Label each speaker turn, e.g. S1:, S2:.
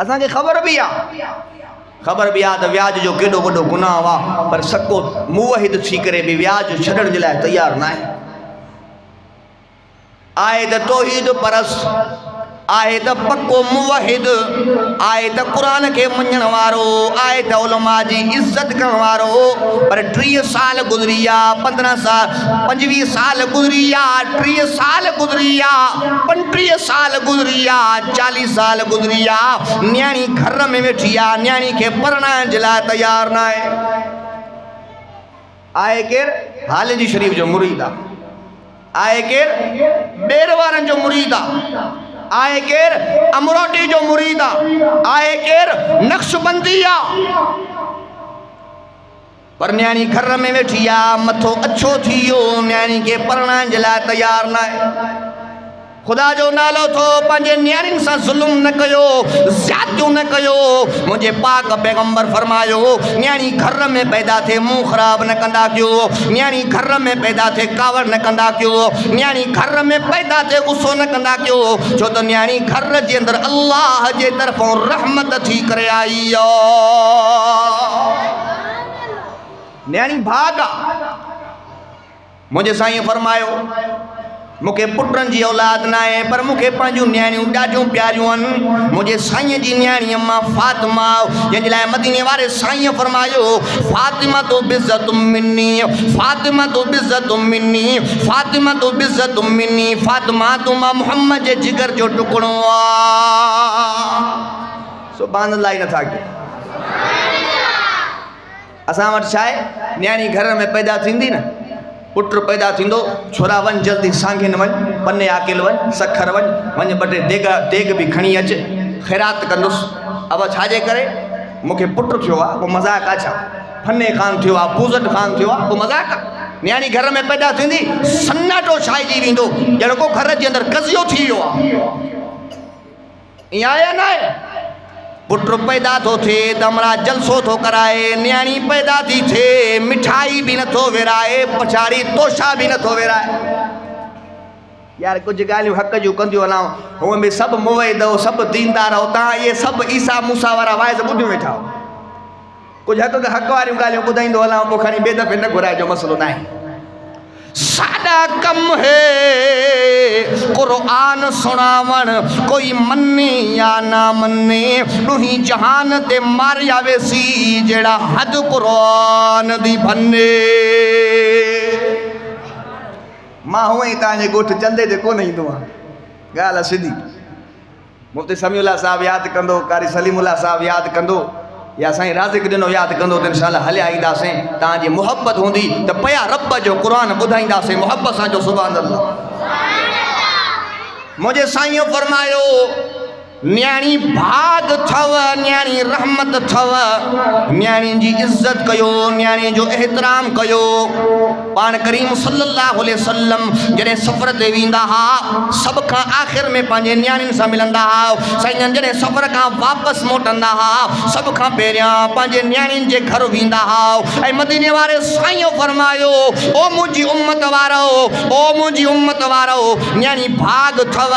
S1: असांखे ख़बर बि आहे त व्याज जो केॾो वॾो गुनाह आहे, पर सको मुवहिद थी करे बि व्याज छॾण जे लाइ तयारु न आहे त तौहीद परस, आहे त पक्को मुवहिद, आहे त क़ुरान खे मञण वारो, आहे त उलमा जी इज़त करण वारो, पर 30 साल गुज़री विया, 15 साल 25 साल गुज़री विया, 30 साल गुज़री विया, 35 साल गुज़री विया, 40 साल गुज़री विया, न्याणी घर में वेठी आहे, न्याणी खे परणाइण जे लाइ तयारु न आहे केरु हाल जी शरीफ़ जो मुरीद आहे केरु ॿेर वारनि जो मुरीद आहे केरु अमरोटी जो मुरीद आहे केरु नक्शबंदी आहे, पर न्याणी घर में वेठी आहे, मथो अछो थी वियो, न्याणी खे परणाइण जे लाइ तयारु न आहे। खुदा जो नालो थो पंहिंजे न्याणियुनि सां ज़ुल्म न कयो, ज़्यादतियूं न कयो। मुंहिंजे पाक पैगंबर फरमायो न्याणी घर में पैदा थिए मुंहुं ख़राब न कंदा कयो, न्याणी घर में पैदा थिए कावड़ न कंदा कयो, न्याणी घर में पैदा थिए गुस्सो न कंदा कयो, छो त न्याणी घर जे अंदरि अल्लाह जे तरफ़ों रहमत थी करे आई न्याणी भाग आहे। मुंहिंजे साईं फरमायो मूंखे पुटनि जी औलाद न आहे, पर मूंखे पंहिंजूं न्याणियूं ॾाढियूं प्यारियूं आहिनि। मुंहिंजे साईं जी न्याणीअ मां फातिमा, जंहिंजे लाइ मदीने वारे साईं फरमायो फातिमा तो बिज़्ज़तुम मिन्नी, फातिमा तो बिज़्ज़तुम मिन्नी, फातिमा तो बिज़्ज़तुम मिन्नी, फातिमा तूं मां मुहम्मद जे जिगर जो टुकड़ो आहे। सुभान अल्लाह ई नथा कयो। असां वटि छा आहे, न्याणी घर में पैदा थींदी न, पुट पैदा थींदो, छोरा वञ जल्दी सांगे न वञ, पने आकेल वञ, सखर वञ, वञ ॿ टे देग बि खणी अच, ख़ैरात कंदुसि। अब छाजे करे मूंखे पुट थियो आहे, पोइ मज़ाक आहे छा, फने खान थियो आहे, पूज़ट खान थियो आहे, पोइ मज़ाक आहे। न्याणी घर में पैदा थींदी, सन्नाटो छाइजी वेंदो, ॼण को घर जे अंदरि कज़ियो थी वियो आहे। ईअं आहे न आहे? पुट पैदा थो थिए त हमरा जलसो थो कराए, न्याणी पैदा थी थिए मिठाई बि नथो विराए, पछाड़ी तोशा बि नथो विराए। यार कुझु ॻाल्हियूं हक़ जूं कंदियूं हलां, हूअं बि सभु मुवहिद हो, सभु दीनदार हो, तव्हां इहे सभु ईसा मूसा वारा वाइज़ ॿुधियूं वेठा हो। कुझु हक़ वारियूं ॻाल्हियूं ॿुधाईंदो हलां, पोइ खणी ॿिए दफ़े न घुराइजो, मसइलो न आहे। सादा कम है कुरान सुनावण, कोई मन्ने या ना मन्ने, ॾुही जहान ते मारिया वेसी जहिड़ा हद कुरान दी भन्ने। मां हूअं ई तव्हांजे ॻोठ चंदे ते कोन ईंदो आहियां, ॻाल्हि आहे सिधी। मुफ़्ती समीउल्लाह साहिबु यादि कंदो, कारी सलीमुल्लाह साहिबु यादि कंदो, या साईं राज़िक ॾिनो यादि कंदो त इंशाअल्लाह हलिया ईंदासीं। तव्हांजी मुहबत हूंदी त पया रब जो क़ुरान ॿुधाईंदासीं मुहबत सां, जो सुभान अल्लाह। मुंहिंजे साईं फरमायो न्याणी भाग थव, न्याणी रहमत थव, न्याणी जी इज़त कयो, न्याणी जो एहतराम कयो। पाण करीम सल्लल्लाहु अलैहि वसल्लम जॾहिं सफ़र ते वेंदा हा, सभ खां आख़िर में पंहिंजे न्याणियुनि सां मिलंदा हा। साईं जॾहिं सफ़र खां वापसि मोटंदा हा, सभ खां पहिरियां पंहिंजे न्याणियुनि जे घर वेंदा हा। ऐं मदीने वारे साईं फरमायो ओ मुंहिंजी उम्मत वारो, ओ मुंहिंजी उम्मत वारो, न्याणी भाग थव।